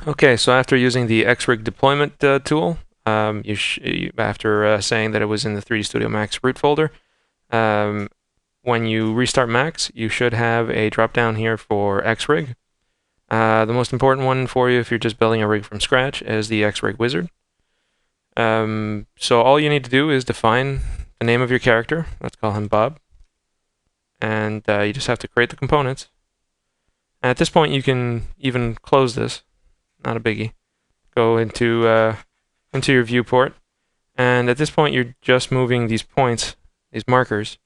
Okay, so after using the Xrig deployment tool, after saying that it was in the 3D Studio Max root folder, um, when you restart Max, you should have a drop down here for Xrig. The most important one for you if you're just building a rig from scratch is the Xrig wizard. So all you need to do is define the name of your character. Let's call him Bob. And you just have to create the components. And at this point, you can even close this. Not a biggie. Go into your viewport, and at this point, you're just moving these points, these markers,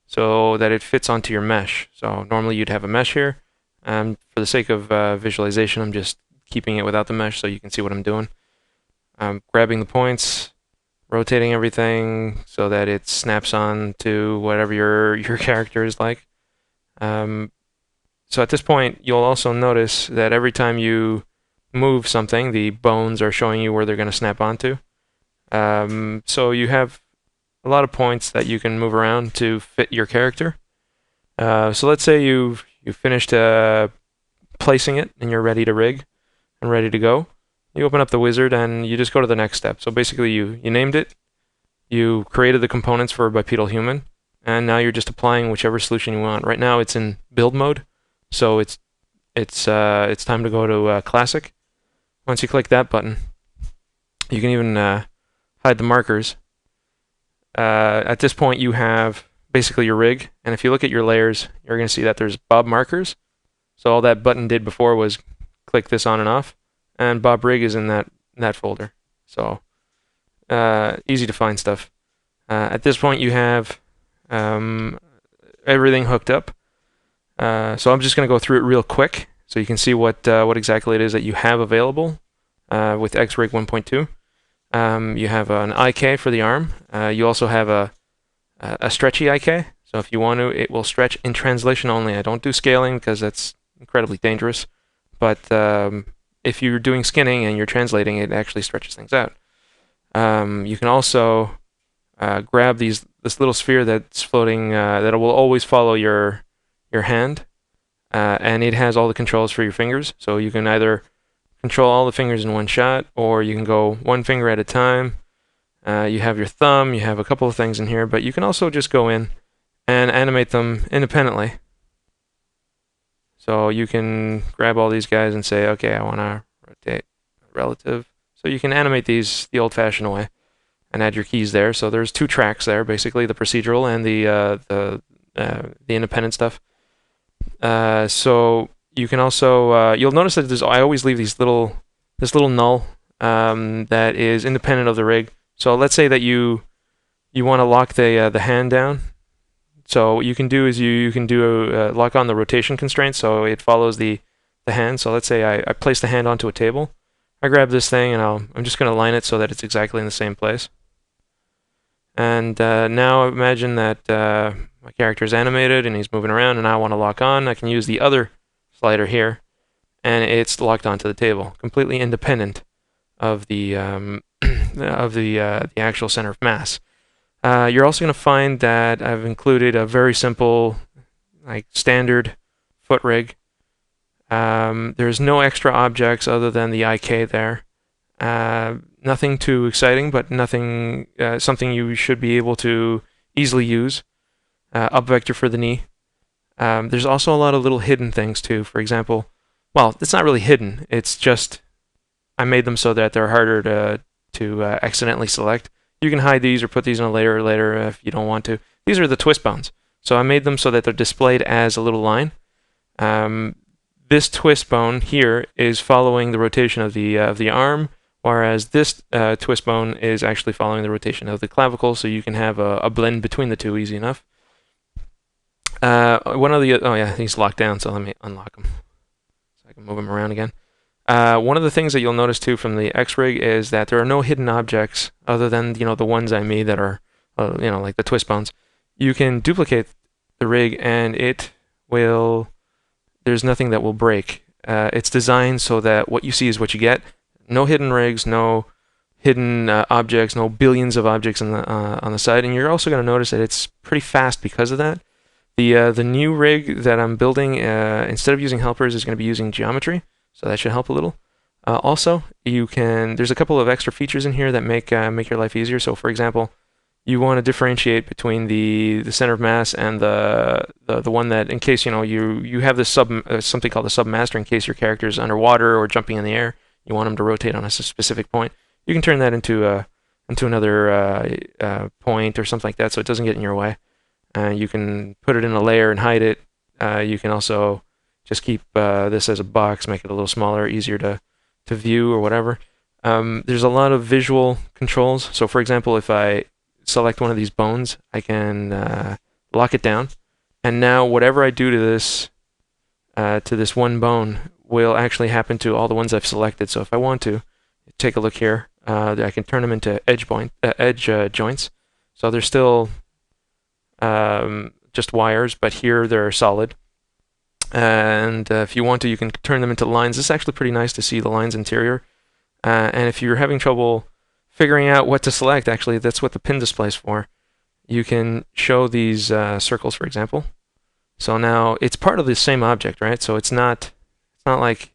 so that it fits onto your mesh. So normally you'd have a mesh here. For the sake of visualization, I'm just keeping it without the mesh so you can see what I'm doing. I'm grabbing the points, rotating everything so that it snaps on to whatever your character is like. So at this point, you'll also notice that every time you move something, the bones are showing you where they're going to snap onto. So you have a lot of points that you can move around to fit your character. So let's say you've finished placing it and you're ready to rig and ready to go. You open up the wizard and you just go to the next step. So basically you named it, you created the components for a bipedal human, and now you're just applying whichever solution you want. Right now it's in build mode, so it's time to go to classic. Once you click that button, you can even hide the markers. At this point, you have basically your rig, and if you look at your layers, you're going to see that there's Bob markers. So all that button did before was click this on and off, and Bob rig is in that folder. So easy to find stuff. At this point, you have everything hooked up. So I'm just going to go through it real quick, so you can see what exactly it is that you have available with Xrig 1.2. You have an IK for the arm. You also have a stretchy IK. So if you want to, it will stretch in translation only. I don't do scaling because that's incredibly dangerous. But if you're doing skinning and you're translating, it actually stretches things out. You can also grab this little sphere that's floating that will always follow your hand. And it has all the controls for your fingers, so you can either control all the fingers in one shot, or you can go one finger at a time. You have your thumb, you have a couple of things in here, but you can also just go in and animate them independently. So you can grab all these guys and say, okay, I want to rotate relative. So you can animate these the old-fashioned way and add your keys there. So there's two tracks there, basically the procedural and the independent stuff. So you can also you'll notice that I always leave this little null that is independent of the rig. So let's say that you want to lock the hand down. So what you can do is you can do lock on the rotation constraint, so it follows the hand. So let's say I place the hand onto a table. I grab this thing and I'm just going to line it so that it's exactly in the same place. And now imagine that my character is animated and he's moving around, and I want to lock on. I can use the other slider here, and it's locked onto the table, completely independent of the actual center of mass. You're also going to find that I've included a very simple, like standard foot rig. There's no extra objects other than the IK there. Nothing too exciting, but nothing something you should be able to easily use. Up vector for the knee. There's also a lot of little hidden things too. For example, well, it's not really hidden. It's just I made them so that they're harder to accidentally select. You can hide these or put these in a layer later if you don't want to. These are the twist bones. So I made them so that they're displayed as a little line. This twist bone here is following the rotation of the arm, whereas this twist bone is actually following the rotation of the clavicle. So you can have a blend between the two easy enough. Oh yeah, he's locked down, so let me unlock him so I can move him around again. One of the things that you'll notice too from the Xrig is that there are no hidden objects other than the ones I made that are like the twist bones. You can duplicate the rig and there's nothing that will break. It's designed so that what you see is what you get. No hidden rigs, no hidden objects, no billions of objects on the side, and you're also going to notice that it's pretty fast because of that. The new rig that I'm building, instead of using helpers, is going to be using geometry, so that should help a little. Also, there's a couple of extra features in here that make your life easier. So, for example, you want to differentiate between the center of mass and the one that, in case you have this something called a submaster, in case your character is underwater or jumping in the air, you want them to rotate on a specific point. You can turn that into another point or something like that, so it doesn't get in your way. You can put it in a layer and hide it. You can also just keep this as a box, make it a little smaller, easier to view or whatever. There's a lot of visual controls. So, for example, if I select one of these bones, I can lock it down, and now whatever I do to this one bone will actually happen to all the ones I've selected. So if I want to take a look here, I can turn them into edge joints. So they're still just wires, but here they're solid. And if you want to, you can turn them into lines. This is actually pretty nice to see the lines interior. And if you're having trouble figuring out what to select, actually, that's what the pin display is for. You can show these circles, for example. So now it's part of the same object, right? So it's not like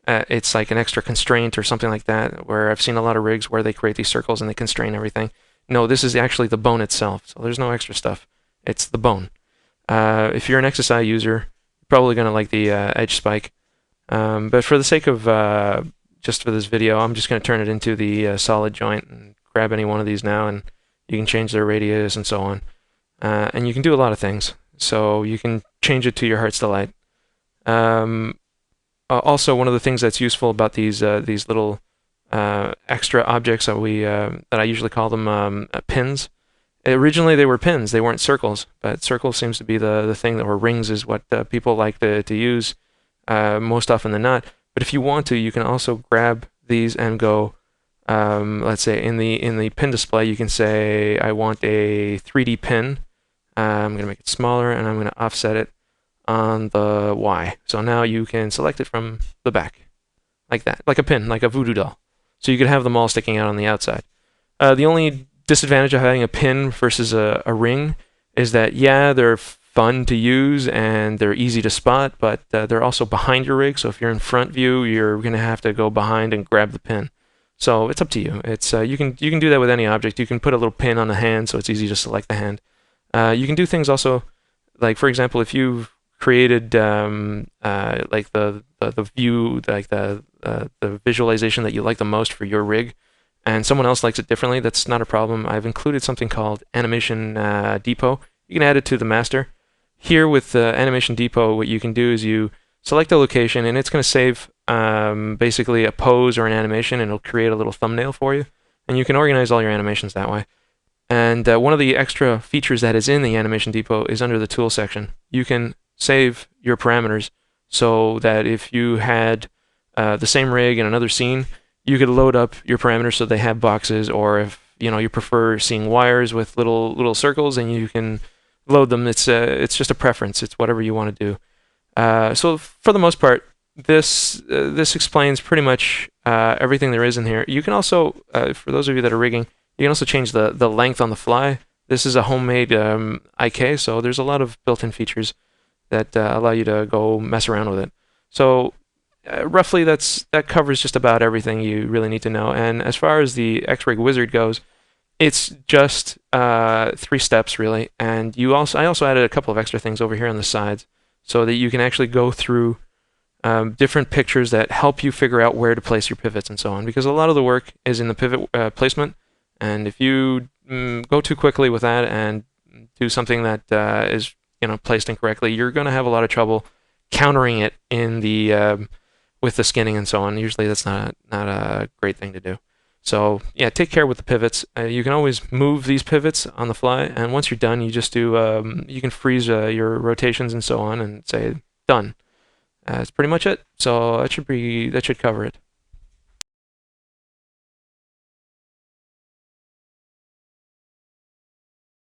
it's like an extra constraint or something like that, where I've seen a lot of rigs where they create these circles and they constrain everything. No, this is actually the bone itself. So there's no extra stuff. It's the bone. If you're an XSI user, you're probably going to like the edge spike. But for the sake of just for this video, I'm just going to turn it into the solid joint and grab any one of these now, and you can change their radius and so on. And you can do a lot of things. So you can change it to your heart's delight. Also, one of the things that's useful about these little extra objects that I usually call them pins. Originally, they were pins; they weren't circles. But circles seems to be the thing or rings is what people like to use most often than not. But if you want to, you can also grab these and go. Let's say in the pin display, you can say I want a 3D pin. I'm going to make it smaller, and I'm going to offset it on the Y. So now you can select it from the back, like that, like a pin, like a voodoo doll. So you could have them all sticking out on the outside. The only disadvantage of having a pin versus a ring is that, yeah, they're fun to use and they're easy to spot, but they're also behind your rig. So if you're in front view, you're going to have to go behind and grab the pin. So it's up to you. It's you can do that with any object. You can put a little pin on the hand, so it's easy to select the hand. You can do things also, like for example, if you've created like the view, like the visualization that you like the most for your rig, and someone else likes it differently, that's not a problem. I've included something called Animation Depot. You can add it to the master. Here with Animation Depot, what you can do is you select a location, and it's going to save basically a pose or an animation, and it'll create a little thumbnail for you. And you can organize all your animations that way. And one of the extra features that is in the Animation Depot is under the tool section. You can save your parameters so that if you had the same rig in another scene, you could load up your parameters so they have boxes, or if you prefer seeing wires with little circles, and you can load them. It's just a preference. It's whatever you want to do. So for the most part, this explains pretty much everything there is in here. You can also, for those of you that are rigging, you can also change the length on the fly. This is a homemade IK, so there's a lot of built-in features that allow you to go mess around with it. So roughly that covers just about everything you really need to know. And as far as the Xrig wizard goes, it's just 3 steps really. And I also added a couple of extra things over here on the sides so that you can actually go through different pictures that help you figure out where to place your pivots and so on. Because a lot of the work is in the pivot placement. And if you go too quickly with that and do something that is placed incorrectly, you're going to have a lot of trouble countering it in the with the skinning and so on. Usually that's not a great thing to do. So yeah, take care with the pivots. You can always move these pivots on the fly, and once you're done, you just do you can freeze your rotations and so on, and say done. That's pretty much it. So that should cover it.